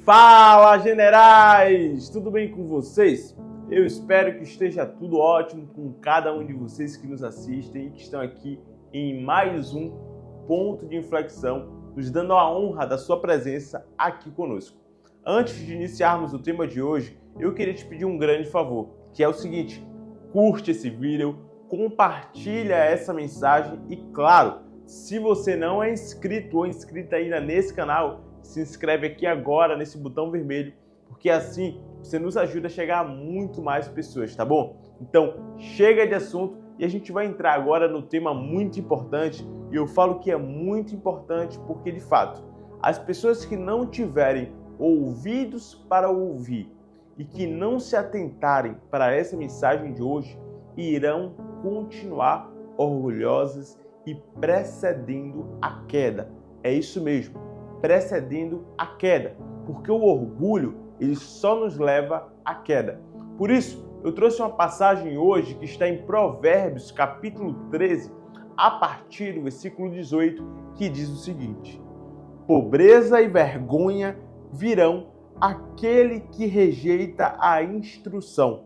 Fala, generais! Tudo bem com vocês? Eu espero que esteja tudo ótimo com cada um de vocês que nos assistem e que estão aqui em mais um ponto de inflexão, nos dando a honra da sua presença aqui conosco. Antes de iniciarmos o tema de hoje, eu queria te pedir um grande favor, que é o seguinte: curte esse vídeo, compartilha essa mensagem e, claro, se você não é inscrito ou inscrita ainda nesse canal, se inscreve aqui agora nesse botão vermelho, porque assim você nos ajuda a chegar a muito mais pessoas, tá bom? Então, chega de assunto e a gente vai entrar agora no tema muito importante, e eu falo que é muito importante porque, de fato, as pessoas que não tiverem ouvidos para ouvir e que não se atentarem para essa mensagem de hoje, irão continuar orgulhosas e precedendo a queda. É isso mesmo, precedendo a queda, porque o orgulho ele só nos leva à queda. Por isso, eu trouxe uma passagem hoje que está em Provérbios, capítulo 13, a partir do versículo 18, que diz o seguinte: pobreza e vergonha virão àquele que rejeita a instrução,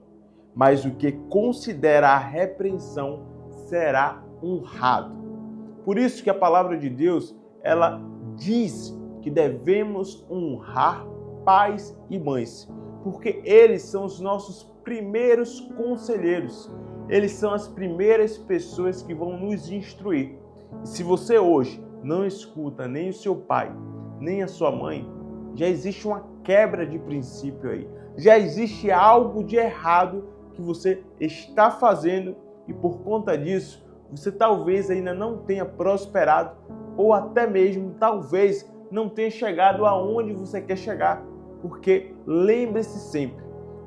mas o que considera a repreensão será honrado. Por isso que a palavra de Deus, ela diz que devemos honrar pais e mães, porque eles são os nossos primeiros conselheiros, eles são as primeiras pessoas que vão nos instruir. E se você hoje não escuta nem o seu pai, nem a sua mãe, já existe uma quebra de princípio aí, já existe algo de errado que você está fazendo e por conta disso, você talvez ainda não tenha prosperado ou até mesmo talvez não tenha chegado aonde você quer chegar. Porque lembre-se sempre,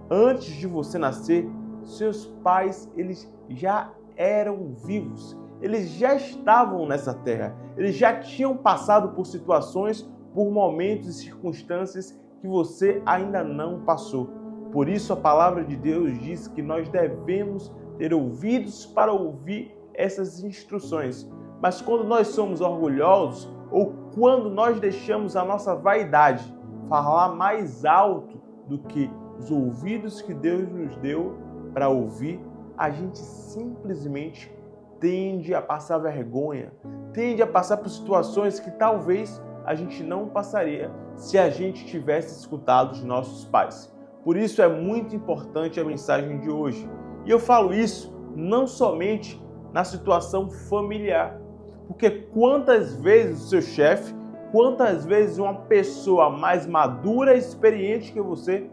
antes de você nascer, seus pais eles já eram vivos, eles já estavam nessa terra, eles já tinham passado por situações, por momentos e circunstâncias que você ainda não passou. Por isso a palavra de Deus diz que nós devemos ter ouvidos para ouvir essas instruções. Mas quando nós somos orgulhosos ou quando nós deixamos a nossa vaidade falar mais alto do que os ouvidos que Deus nos deu para ouvir, a gente simplesmente tende a passar vergonha, tende a passar por situações que talvez a gente não passaria se a gente tivesse escutado os nossos pais. Por isso é muito importante a mensagem de hoje. E eu falo isso não somente na situação familiar, porque quantas vezes o seu chefe, quantas vezes uma pessoa mais madura e experiente que você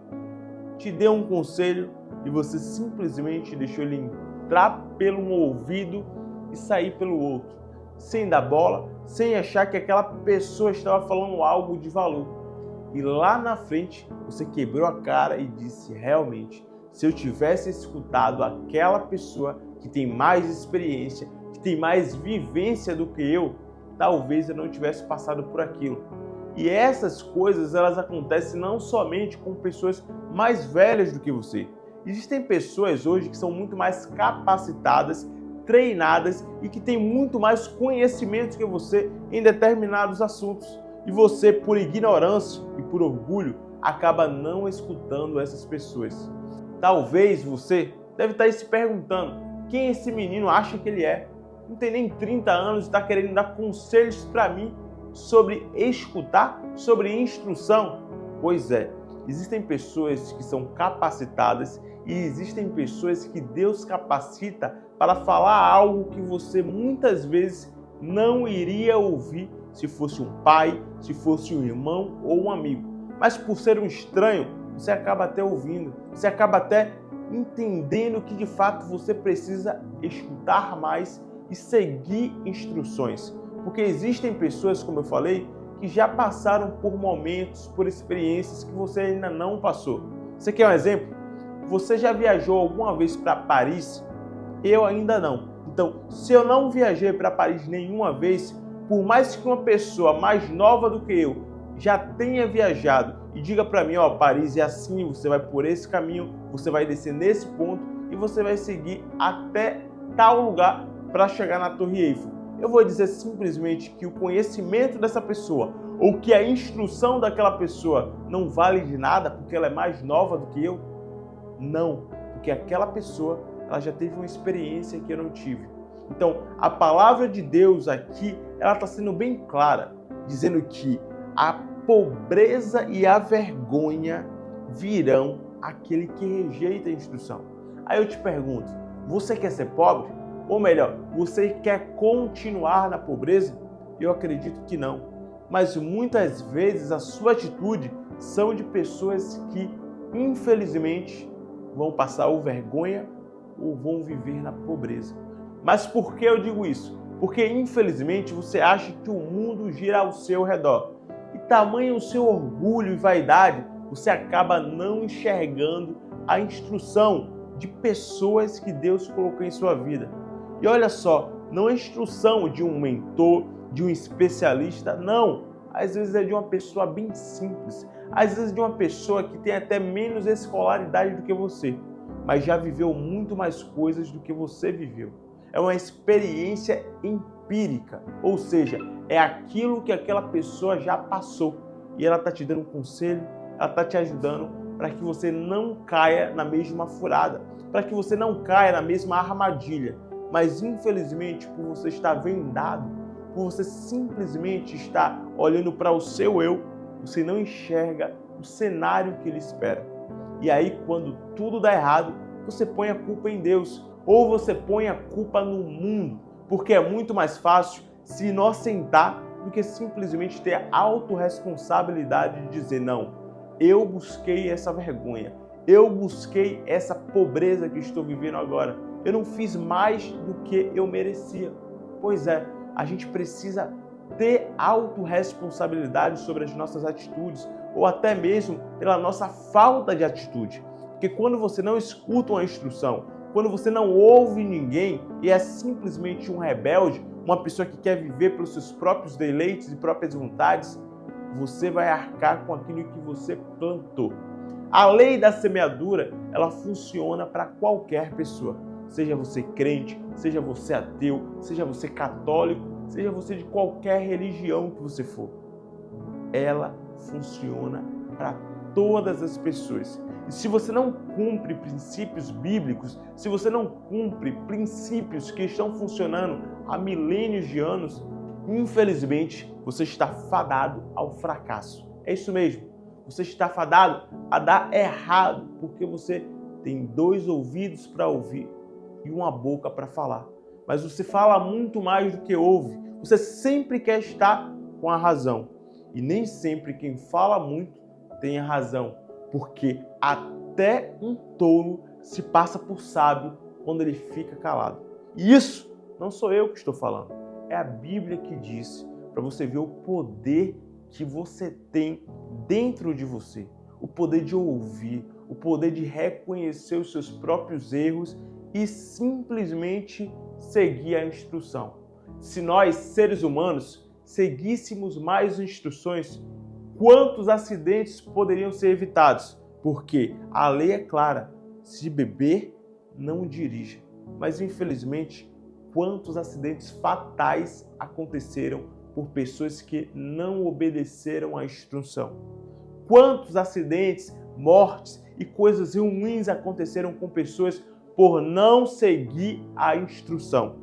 te deu um conselho e você simplesmente deixou ele entrar pelo um ouvido e sair pelo outro, sem dar bola, sem achar que aquela pessoa estava falando algo de valor. E lá na frente você quebrou a cara e disse: realmente, se eu tivesse escutado aquela pessoa que tem mais experiência, que tem mais vivência do que eu, talvez eu não tivesse passado por aquilo. E essas coisas, elas acontecem não somente com pessoas mais velhas do que você. Existem pessoas hoje que são muito mais capacitadas, treinadas e que têm muito mais conhecimento que você em determinados assuntos. E você, por ignorância e por orgulho, acaba não escutando essas pessoas. Talvez você deve estar se perguntando: quem esse menino acha que ele é? Não tem nem 30 anos e está querendo dar conselhos para mim sobre escutar, sobre instrução? Pois é, existem pessoas que são capacitadas e existem pessoas que Deus capacita para falar algo que você muitas vezes não iria ouvir se fosse um pai, se fosse um irmão ou um amigo. Mas por ser um estranho, você acaba até ouvindo, você acaba até entendendo que de fato você precisa escutar mais e seguir instruções. Porque existem pessoas, como eu falei, que já passaram por momentos, por experiências que você ainda não passou. Você quer um exemplo? Você já viajou alguma vez para Paris? Eu ainda não. Então, se eu não viajei para Paris nenhuma vez, por mais que uma pessoa mais nova do que eu já tenha viajado e diga para mim: ó, Paris é assim, você vai por esse caminho, você vai descer nesse ponto e você vai seguir até tal lugar para chegar na Torre Eiffel. Eu vou dizer simplesmente que o conhecimento dessa pessoa, Ou que a instrução daquela pessoa não vale de nada porque ela é mais nova do que eu? Não, porque aquela pessoa ela já teve uma experiência que eu não tive. Então, a palavra de Deus aqui, ela está sendo bem clara, dizendo que a pobreza e a vergonha virão àquele que rejeita a instrução. Aí eu te pergunto, você quer ser pobre? Ou melhor, você quer continuar na pobreza? Eu acredito que não. Mas muitas vezes a sua atitude são de pessoas que, infelizmente, vão passar ou vergonha ou vão viver na pobreza. Mas por que eu digo isso? Porque, infelizmente, você acha que o mundo gira ao seu redor. E tamanho o seu orgulho e vaidade, você acaba não enxergando a instrução de pessoas que Deus colocou em sua vida. E olha só, não é instrução de um mentor, de um especialista, não. Às vezes é de uma pessoa bem simples. Às vezes de uma pessoa que tem até menos escolaridade do que você, mas já viveu muito mais coisas do que você viveu. É uma experiência empírica, ou seja, é aquilo que aquela pessoa já passou. E ela está te dando um conselho, ela está te ajudando para que você não caia na mesma furada, para que você não caia na mesma armadilha. Mas infelizmente, por você estar vendado, por você simplesmente estar olhando para o seu eu, você não enxerga o cenário que lhe espera. E aí, quando tudo dá errado, você põe a culpa em Deus, ou você põe a culpa no mundo, porque é muito mais fácil se inocentar do que simplesmente ter a autorresponsabilidade de dizer, não, eu busquei essa vergonha, eu busquei essa pobreza que estou vivendo agora, eu não fiz mais do que eu merecia. Pois é, a gente precisa ter autorresponsabilidade sobre as nossas atitudes, ou até mesmo pela nossa falta de atitude. Porque quando você não escuta uma instrução, quando você não ouve ninguém e é simplesmente um rebelde, uma pessoa que quer viver pelos seus próprios deleites e próprias vontades, você vai arcar com aquilo que você plantou. A lei da semeadura, ela funciona para qualquer pessoa. Seja você crente, seja você ateu, seja você católico, seja você de qualquer religião que você for. Ela funciona para todas as pessoas. E se você não cumpre princípios bíblicos, se você não cumpre princípios que estão funcionando há milênios de anos, infelizmente você está fadado ao fracasso. É isso mesmo. Você está fadado a dar errado, porque você tem 2 ouvidos para ouvir e uma boca para falar. Mas você fala muito mais do que ouve. Você sempre quer estar com a razão. E nem sempre quem fala muito tem a razão, porque até um tolo se passa por sábio quando ele fica calado. E isso não sou eu que estou falando, é a Bíblia que diz, para você ver o poder que você tem dentro de você, o poder de ouvir, o poder de reconhecer os seus próprios erros e simplesmente seguir a instrução. Se nós, seres humanos, seguíssemos mais instruções, quantos acidentes poderiam ser evitados? Porque a lei é clara, se beber, não dirija. Mas infelizmente, quantos acidentes fatais aconteceram por pessoas que não obedeceram à instrução? Quantos acidentes, mortes e coisas ruins aconteceram com pessoas por não seguir a instrução?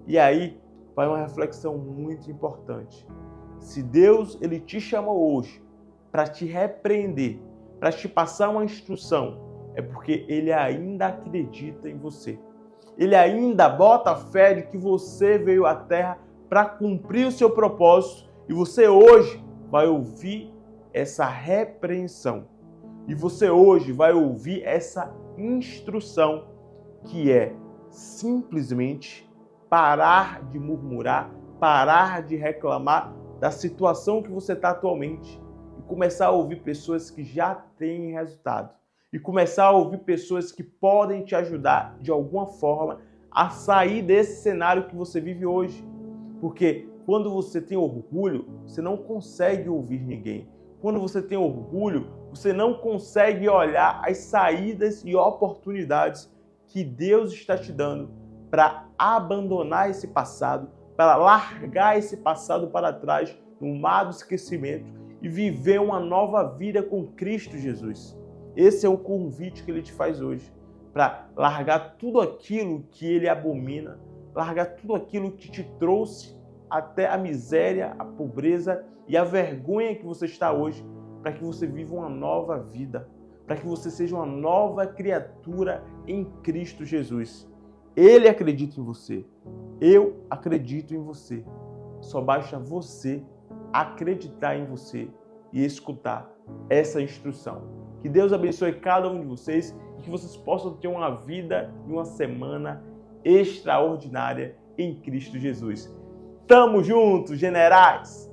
E aí vai uma reflexão muito importante. Se Deus ele te chamou hoje para te repreender, para te passar uma instrução, é porque Ele ainda acredita em você. Ele ainda bota a fé de que você veio à Terra para cumprir o seu propósito e você hoje vai ouvir essa repreensão. E você hoje vai ouvir essa instrução que é simplesmente parar de murmurar, parar de reclamar da situação que você está atualmente e começar a ouvir pessoas que já têm resultado e começar a ouvir pessoas que podem te ajudar de alguma forma a sair desse cenário que você vive hoje. Porque quando você tem orgulho, você não consegue ouvir ninguém. Quando você tem orgulho, você não consegue olhar as saídas e oportunidades que Deus está te dando para abandonar esse passado, para largar esse passado para trás no mar do esquecimento e viver uma nova vida com Cristo Jesus. Esse é o convite que ele te faz hoje, para largar tudo aquilo que ele abomina, largar tudo aquilo que te trouxe até a miséria, a pobreza e a vergonha que você está hoje, para que você viva uma nova vida, para que você seja uma nova criatura em Cristo Jesus. Ele acredita em você, eu acredito em você. Só basta você acreditar em você e escutar essa instrução. Que Deus abençoe cada um de vocês e que vocês possam ter uma vida e uma semana extraordinária em Cristo Jesus. Tamo junto, generais!